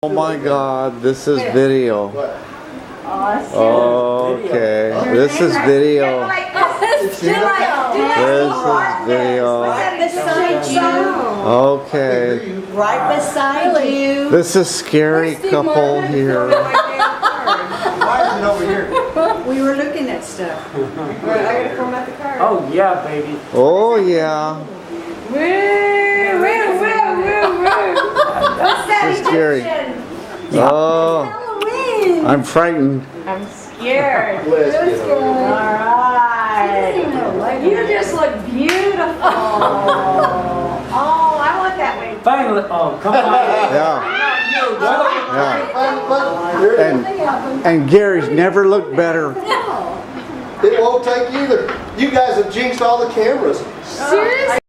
Oh my God, this is video. Awesome. Okay, this is video. This is video. Okay, Right beside you. this is scary couple here. Why is it over here? We were looking at stuff. I gotta format the card. Oh yeah, baby. Oh yeah, What's that? this is scary. Oh, Halloween. I'm frightened. I'm scared. Alright. You just look beautiful. Oh, I want that way. Finally, oh come on. Yeah, yeah. And Gary's never looked better. It won't take either. You guys have jinxed all the cameras. Seriously?